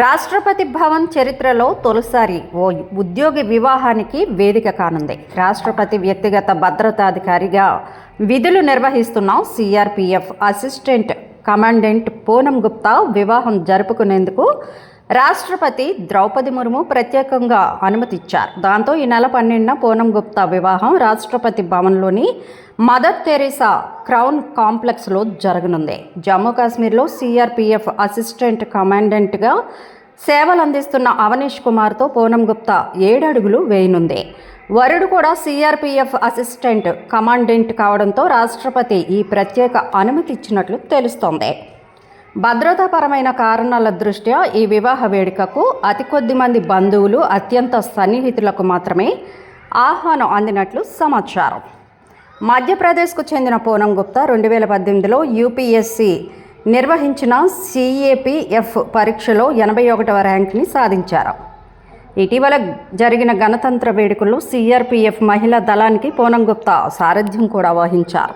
రాష్ట్రపతి భవన్ చరిత్రలో తొలిసారి ఓ ఉద్యోగి వివాహానికి వేదిక కానుంది. రాష్ట్రపతి వ్యక్తిగత భద్రతాధికారిగా విధులు నిర్వహిస్తున్న CRPF assistant commandant Poonam Gupta వివాహం జరుపుకునేందుకు రాష్ట్రపతి ద్రౌపది ముర్ము ప్రత్యేకంగా అనుమతిచ్చారు. దాంతో ఈ నెల 12న పూనం గుప్తా వివాహం రాష్ట్రపతి భవన్లోని మదర్ తెరీసా క్రౌన్ కాంప్లెక్స్లో జరగనుంది. జమ్మూ కాశ్మీర్లో సిఆర్పిఎఫ్ అసిస్టెంట్ కమాండెంట్గా సేవలు అందిస్తున్న అవనీష్ కుమార్తో పూనం గుప్తా 7 అడుగులు వేయనుంది. వరుడు కూడా సిఆర్పిఎఫ్ అసిస్టెంట్ కమాండెంట్ కావడంతో రాష్ట్రపతి ఈ ప్రత్యేక అనుమతి ఇచ్చినట్లు తెలుస్తోంది. భద్రతాపరమైన కారణాల దృష్ట్యా ఈ వివాహ వేడుకకు అతి కొద్ది మంది బంధువులు, అత్యంత సన్నిహితులకు మాత్రమే ఆహ్వానం అందినట్లు సమాచారం. మధ్యప్రదేశ్కు చెందిన పూనం గుప్తా 2018లో యూపీఎస్సీ నిర్వహించిన సిఏపిఎఫ్ పరీక్షలో 81వ ర్యాంక్ని సాధించారు. ఇటీవల జరిగిన గణతంత్ర వేడుకల్లో సిఆర్పిఎఫ్ మహిళా దళానికి పూనం గుప్తా సారథ్యం కూడా వహించారు.